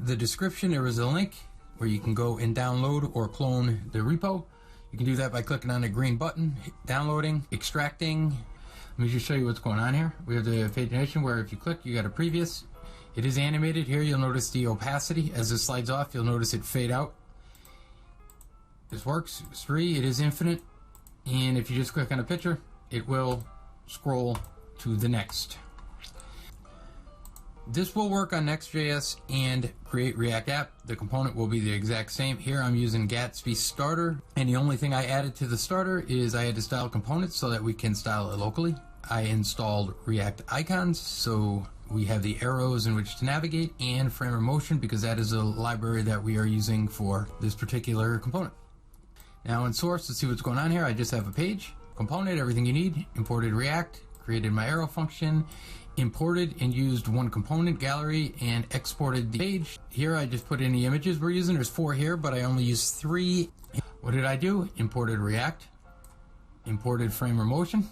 the description, there is a link where you can go and download or clone the repo. You can do that by clicking on the green button, downloading, extracting. Let me just show you what's going on here. We have the pagination where if you click, you got a previous. It is animated. Here you'll notice the opacity. As it slides off, you'll notice it fade out. This works. It's free. It is infinite. And if you just click on a picture, it will scroll to the next. This will work on Next.js and Create React App. The component will be the exact same. Here I'm using Gatsby Starter, and the only thing I added to the starter is I had to style components so that we can style it locally. I installed React icons, so we have the arrows in which to navigate, and Framer Motion, because that is a library that we are using for this particular component. Now in source, let's see what's going on here. I just have a page, component, everything you need, imported React, created my arrow function, imported and used one component gallery, and exported the page. Here I just put in the images we're using. There's 4 here, but I only used 3. What did I do? Imported React, imported Framer Motion,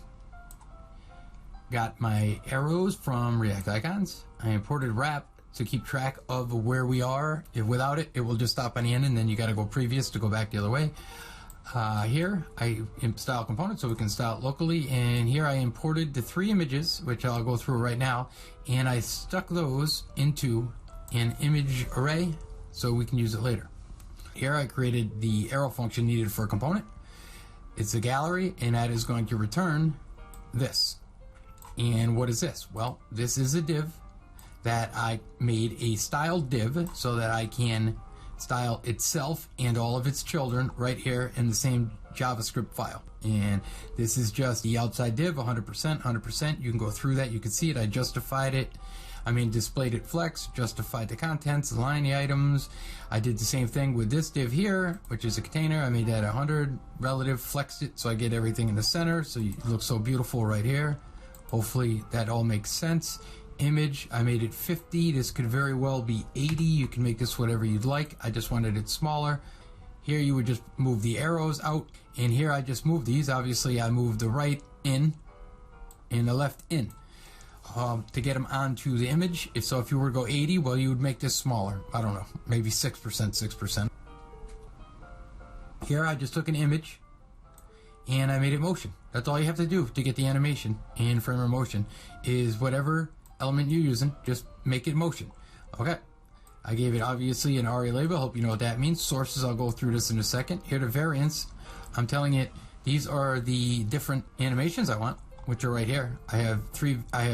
got my arrows from React Icons. I imported Wrap to keep track of where we are. If without it, it will just stop on the end, and then you got to go previous to go back the other way. Here I style components so we can style it locally, and here I imported the 3 images, which I'll go through right now, and I stuck those into an image array so we can use it later. Here I created the arrow function needed for a component. It's a gallery, and that is going to return this. And what is this? Well, this is a div that I made a styled div so that I can style itself and all of its children right here in the same JavaScript file. And this is just the outside div, 100%. You can go through that. You can see it. I justified it. Displayed it flex, justified the contents, aligned the items. I did the same thing with this div here, which is a container. I made that 100 relative, flexed it so I get everything in the center. So it looks so beautiful right here. Hopefully that all makes sense. Image, I made it 50. This could very well be 80. You can make this whatever you'd like. I just wanted it smaller. Here you would just move the arrows out, and here I just moved these. Obviously I moved the right in and the left in to get them onto the image. If you were to go 80, well, you would make this smaller. I don't know, maybe 6%. Here I just took an image and I made it motion. That's all you have to do to get the animation in Framer Motion, is whatever element you're using, just make it motion. Okay, I gave it obviously an ARIA label. Hope you know what that means. Sources, I'll go through this in a second. Here the variants, I'm telling it these are the different animations I want, which are right here. I have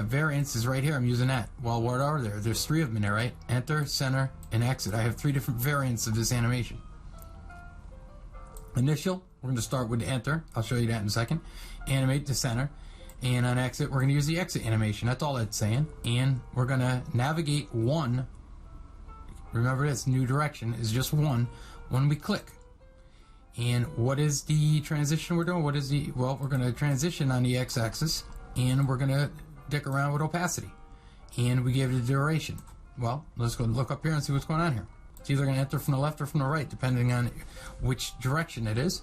variances right here. I'm using that. Well, what are there? There's 3 of them in there, right? Enter, center, and exit. I have 3 different variants of this animation. Initial, we're going to start with enter. I'll show you that in a second. Animate to center. And on exit, we're going to use the exit animation. That's all it's saying. And we're going to navigate 1. Remember this, new direction is just 1 when we click. And what is the transition we're doing? Well, we're going to transition on the x-axis, and we're going to dick around with opacity. And we give it a duration. Well, let's go look up here and see what's going on here. It's either going to enter from the left or from the right, depending on which direction it is.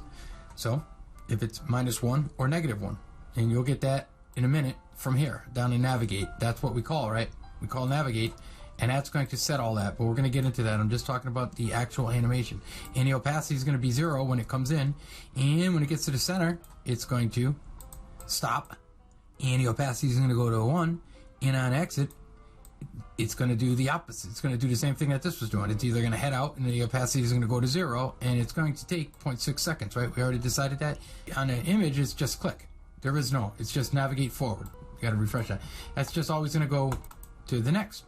So, if it's -1 or -1. And you'll get that in a minute from here, down in navigate. That's what we call, right? We call navigate, and that's going to set all that, but we're going to get into that. I'm just talking about the actual animation. And the opacity is going to be 0 when it comes in, and when it gets to the center, it's going to stop, and the opacity is going to go to 1, and on exit, it's going to do the opposite. It's going to do the same thing that this was doing. It's either going to head out, and the opacity is going to go to 0, and it's going to take 0.6 seconds, right? We already decided that. On an image, it's just click. There is no, it's just navigate forward. You got to refresh that. That's just always going to go to the next.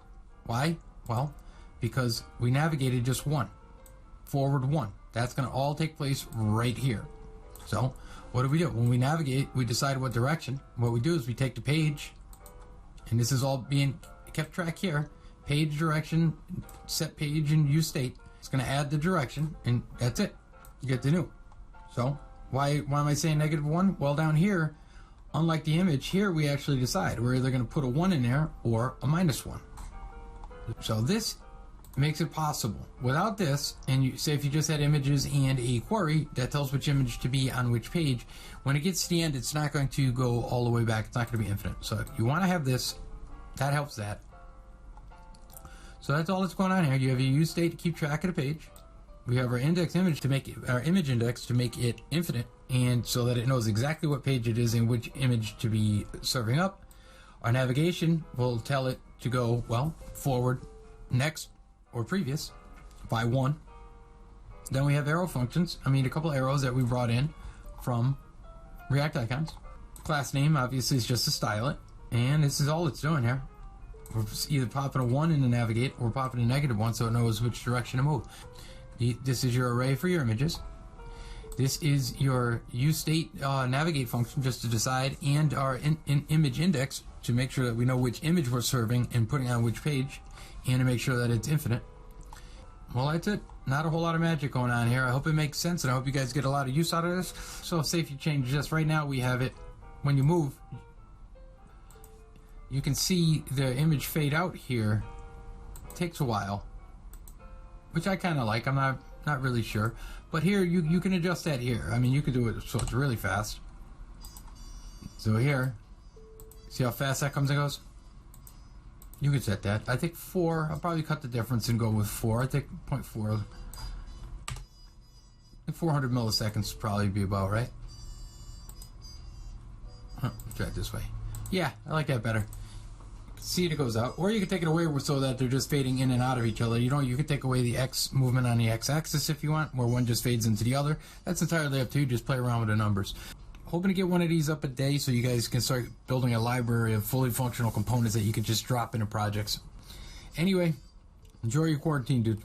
Why? Well, because we navigated just 1. Forward 1. That's going to all take place right here. So, what do? When we navigate, we decide what direction. What we do is we take the page, and this is all being kept track here. Page direction, set page, and use state. It's going to add the direction, and that's it. You get the new. So, why am I saying -1? Well, down here, unlike the image, here we actually decide. We're either going to put a 1 in there or a -1. So this makes it possible. Without this, and you say if you just had images and a query that tells which image to be on which page, when it gets to the end, it's not going to go all the way back. It's not going to be infinite. So you want to have this. That helps that. So that's all that's going on here. You have your use state to keep track of the page. We have our index image to make it, our image index to make it infinite, and so that it knows exactly what page it is and which image to be serving up. Our navigation will tell it to go, well, forward, next, or previous by 1. Then we have arrow functions. A couple arrows that we brought in from React Icons. Class name, obviously, is just to style it. And this is all it's doing here. We're either popping a 1 in the navigate or popping a -1 so it knows which direction to move. This is your array for your images. This is your use state navigate function just to decide, and our image index to make sure that we know which image we're serving and putting on which page, and to make sure that it's infinite. Well, that's it. Not a whole lot of magic going on here. I hope it makes sense, and I hope you guys get a lot of use out of this. So say if you change this, right now we have it, when you move, you can see the image fade out here. It takes a while, which I kind of like. I'm not really sure. But here, you can adjust that here. You can do it so it's really fast. So here, see how fast that comes and goes? You can set that. I think 4. I'll probably cut the difference and go with 4. I think 0.4. 400 milliseconds would probably be about right. Try it this way. Yeah, I like that better. See it goes out, or you can take it away so that they're just fading in and out of each other. You can take away the X movement on the X-axis if you want, where one just fades into the other. That's entirely up to you. Just play around with the numbers. Hoping to get one of these up a day so you guys can start building a library of fully functional components that you can just drop into projects. Anyway, enjoy your quarantine, dude.